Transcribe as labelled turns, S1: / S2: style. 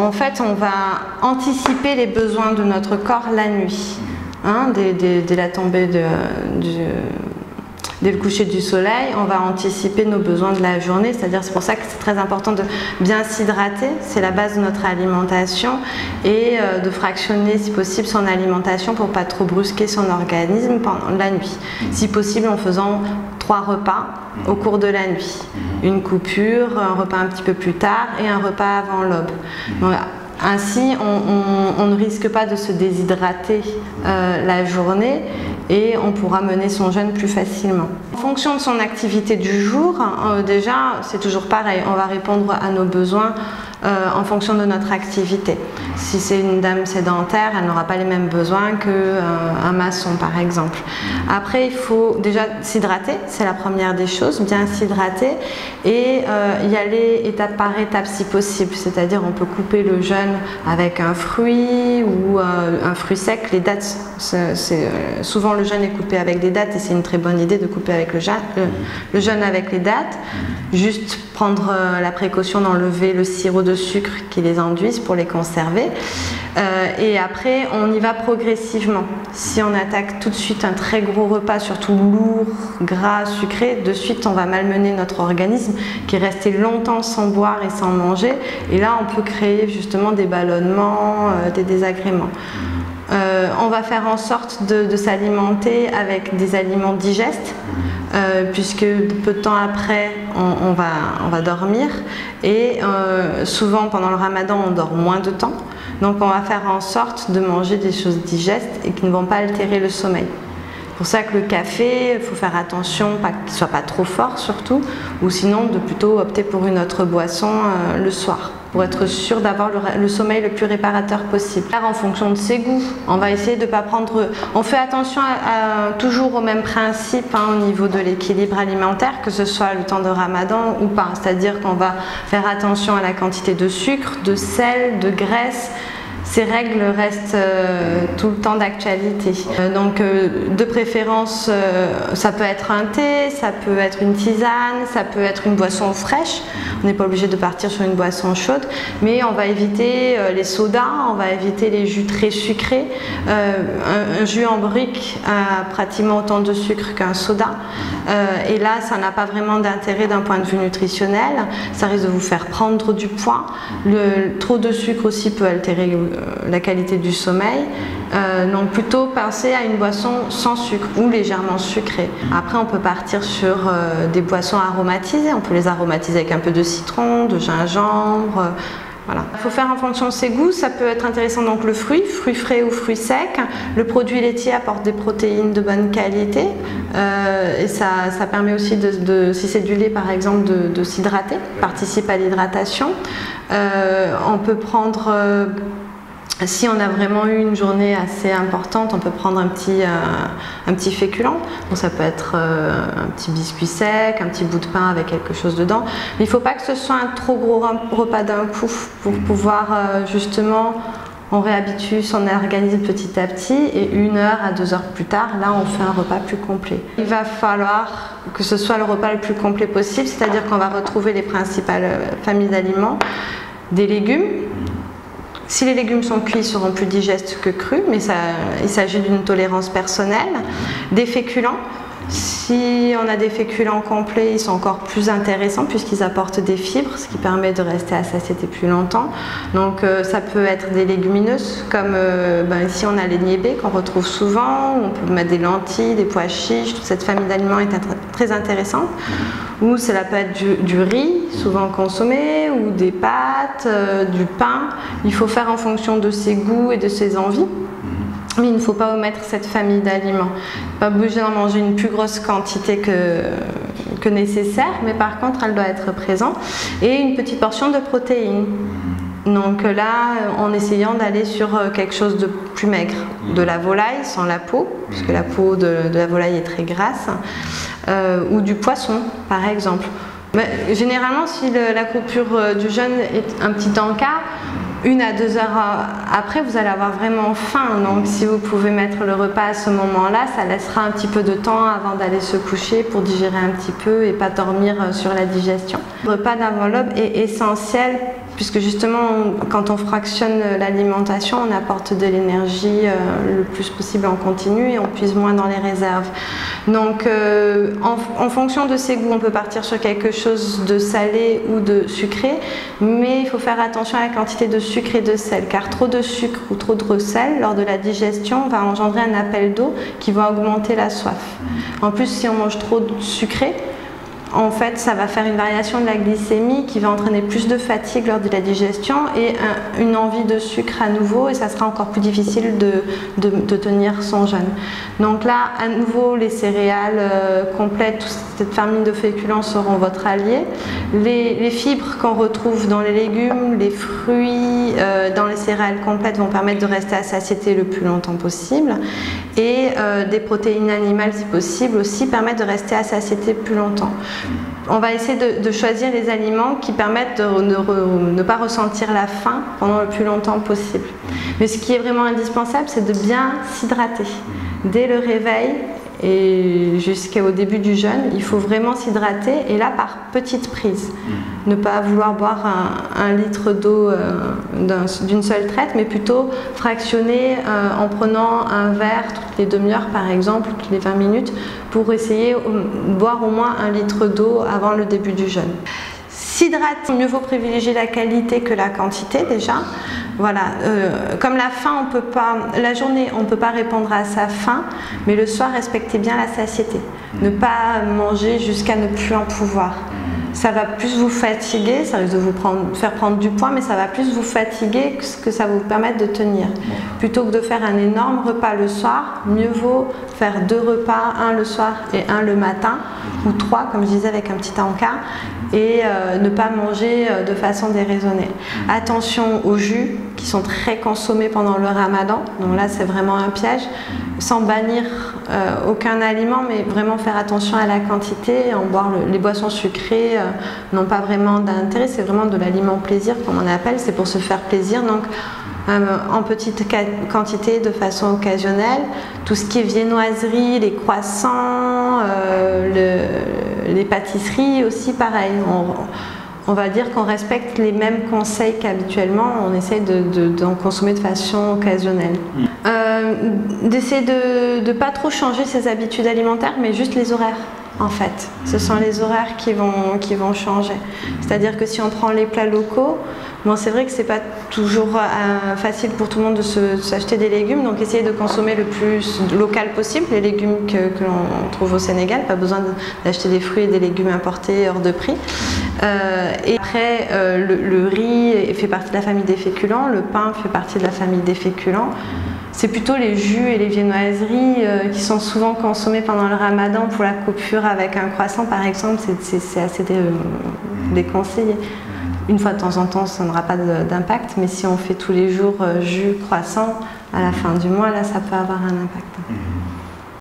S1: En fait, on va anticiper les besoins de notre corps la nuit, hein, dès la tombée dès le coucher du soleil, on va anticiper nos besoins de la journée, c'est-à-dire c'est pour ça que c'est très important de bien s'hydrater, c'est la base de notre alimentation, et de fractionner si possible son alimentation pour pas trop brusquer son organisme pendant la nuit. Si possible en faisant 3 repas au cours de la nuit, une coupure, un repas un petit peu plus tard et un repas avant l'aube. Voilà. Ainsi, on ne risque pas de se déshydrater la journée et on pourra mener son jeûne plus facilement. En fonction de son activité du jour, déjà, c'est toujours pareil, on va répondre à nos besoins en fonction de notre activité. Si c'est une dame sédentaire, elle n'aura pas les mêmes besoins qu'un maçon par exemple. Après, il faut déjà s'hydrater, c'est la première des choses, bien s'hydrater et y aller étape par étape si possible, c'est-à-dire on peut couper le jeûne avec un fruit ou un fruit sec. Les dattes, souvent le jeûne est coupé avec des dattes et c'est une très bonne idée de couper avec le jeûne avec les dattes. Juste prendre la précaution d'enlever le sirop de sucre qui les enduise pour les conserver. Et après, on y va progressivement. Si on attaque tout de suite un très gros repas, surtout lourd, gras, sucré, de suite on va malmener notre organisme qui est resté longtemps sans boire et sans manger. Et là, on peut créer justement des ballonnements, des désagréments. On va faire en sorte de s'alimenter avec des aliments digestes, puisque peu de temps après on va dormir et souvent pendant le ramadan on dort moins de temps, donc on va faire en sorte de manger des choses digestes et qui ne vont pas altérer le sommeil. C'est pour ça que le café, il faut faire attention qu'il ne soit pas trop fort surtout, ou sinon de plutôt opter pour une autre boisson le soir, pour être sûr d'avoir le sommeil le plus réparateur possible. En fonction de ses goûts, on va essayer de ne pas prendre... On fait attention toujours au même principe au niveau de l'équilibre alimentaire, que ce soit le temps de Ramadan ou pas. C'est-à-dire qu'on va faire attention à la quantité de sucre, de sel, de graisse. Ces règles restent tout le temps d'actualité. Donc de préférence, ça peut être un thé, ça peut être une tisane, ça peut être une boisson fraîche. On n'est pas obligé de partir sur une boisson chaude, mais on va éviter les sodas, on va éviter les jus très sucrés. Un jus en brique a pratiquement autant de sucre qu'un soda. Et là, ça n'a pas vraiment d'intérêt d'un point de vue nutritionnel. Ça risque de vous faire prendre du poids. Trop de sucre aussi peut altérer la qualité du sommeil, donc plutôt penser à une boisson sans sucre ou légèrement sucrée. Après on peut partir sur des boissons aromatisées, on peut les aromatiser avec un peu de citron, de gingembre, voilà. Il faut faire en fonction de ses goûts, ça peut être intéressant donc le fruit frais ou fruit sec. Le produit laitier apporte des protéines de bonne qualité et ça permet aussi si c'est du lait par exemple, de s'hydrater, participe à l'hydratation. On peut prendre... Si on a vraiment eu une journée assez importante, on peut prendre un petit féculent. Donc ça peut être un petit biscuit sec, un petit bout de pain avec quelque chose dedans. Mais il ne faut pas que ce soit un trop gros repas d'un coup pour pouvoir justement, on réhabitue son organisme petit à petit et 1 heure à 2 heures plus tard, là on fait un repas plus complet. Il va falloir que ce soit le repas le plus complet possible, c'est-à-dire qu'on va retrouver les principales familles d'aliments, des légumes. Si les légumes sont cuits, ils seront plus digestes que crus, mais il s'agit d'une tolérance personnelle. Des féculents. Si on a des féculents complets, ils sont encore plus intéressants puisqu'ils apportent des fibres, ce qui permet de rester à satiété plus longtemps. Donc ça peut être des légumineuses, comme ici on a les niébés qu'on retrouve souvent, on peut mettre des lentilles, des pois chiches, toute cette famille d'aliments est très intéressante. Ou cela peut être du riz, souvent consommé, ou des pâtes, du pain. Il faut faire en fonction de ses goûts et de ses envies. Mais il ne faut pas omettre cette famille d'aliments. Pas obligé d'en manger une plus grosse quantité que nécessaire, mais par contre elle doit être présente. Et une petite portion de protéines. Donc là, en essayant d'aller sur quelque chose de plus maigre. De la volaille sans la peau, puisque la peau de la volaille est très grasse. Ou du poisson, par exemple. Mais généralement, si la coupure du jeûne est un petit encas, 1 à 2 heures après, vous allez avoir vraiment faim. Donc si vous pouvez mettre le repas à ce moment-là, ça laissera un petit peu de temps avant d'aller se coucher pour digérer un petit peu et pas dormir sur la digestion. Le repas d'avant l'aube est essentiel puisque justement quand on fractionne l'alimentation, on apporte de l'énergie le plus possible en continu et on puise moins dans les réserves. Donc en fonction de ses goûts, on peut partir sur quelque chose de salé ou de sucré, mais il faut faire attention à la quantité de sucre et de sel, car trop de sucre ou trop de sel lors de la digestion va engendrer un appel d'eau qui va augmenter la soif. En plus, si on mange trop de sucré, en fait, ça va faire une variation de la glycémie qui va entraîner plus de fatigue lors de la digestion et une envie de sucre à nouveau, et ça sera encore plus difficile de tenir son jeûne. Donc là, à nouveau, les céréales complètes, toute cette famille de féculents seront votre allié. Les fibres qu'on retrouve dans les légumes, les fruits, dans les céréales complètes vont permettre de rester à satiété le plus longtemps possible. Et des protéines animales, si possible, aussi permettent de rester à satiété plus longtemps. On va essayer de choisir les aliments qui permettent de ne pas ressentir la faim pendant le plus longtemps possible. Mais ce qui est vraiment indispensable, c'est de bien s'hydrater. Dès le réveil et jusqu'au début du jeûne, il faut vraiment s'hydrater, et là par petites prises. Ne pas vouloir boire un litre d'eau d'une seule traite, mais plutôt fractionner en prenant un verre toutes les demi-heures par exemple, toutes les 20 minutes, pour essayer de boire au moins un litre d'eau avant le début du jeûne. S'hydrater, mieux vaut privilégier la qualité que la quantité déjà. Voilà, comme la faim, la journée, on ne peut pas répondre à sa faim, mais le soir, respectez bien la satiété. Ne pas manger jusqu'à ne plus en pouvoir. Ça va plus vous fatiguer, ça risque de vous faire prendre du poids, mais ça va plus vous fatiguer que ça va vous permettre de tenir. Plutôt que de faire un énorme repas le soir, mieux vaut faire 2 repas, un le soir et un le matin, ou 3, comme je disais, avec un petit encas, et ne pas manger de façon déraisonnée. Attention aux jus qui sont très consommés pendant le ramadan, donc là c'est vraiment un piège, sans bannir aucun aliment, mais vraiment faire attention à la quantité. En boire les boissons sucrées n'ont pas vraiment d'intérêt, c'est vraiment de l'aliment plaisir comme on appelle, c'est pour se faire plaisir, donc en petite quantité de façon occasionnelle. Tout ce qui est viennoiserie, les croissants, les pâtisseries aussi pareil. On va dire qu'on respecte les mêmes conseils qu'habituellement, on essaie d'en consommer de façon occasionnelle. D'essayer de ne pas trop changer ses habitudes alimentaires, mais juste les horaires. En fait, ce sont les horaires qui vont changer. C'est-à-dire que si on prend les plats locaux, bon, c'est vrai que c'est pas toujours facile pour tout le monde de s'acheter des légumes, donc essayez de consommer le plus local possible, les légumes que l'on trouve au Sénégal, pas besoin d'acheter des fruits et des légumes importés hors de prix. Et après, le riz fait partie de la famille des féculents, le pain fait partie de la famille des féculents. C'est plutôt les jus et les viennoiseries qui sont souvent consommés pendant le ramadan pour la coupure avec un croissant par exemple, c'est assez déconseillé. Une fois de temps en temps, ça n'aura pas d'impact, mais si on fait tous les jours jus, croissant, à la fin du mois, là, ça peut avoir un impact.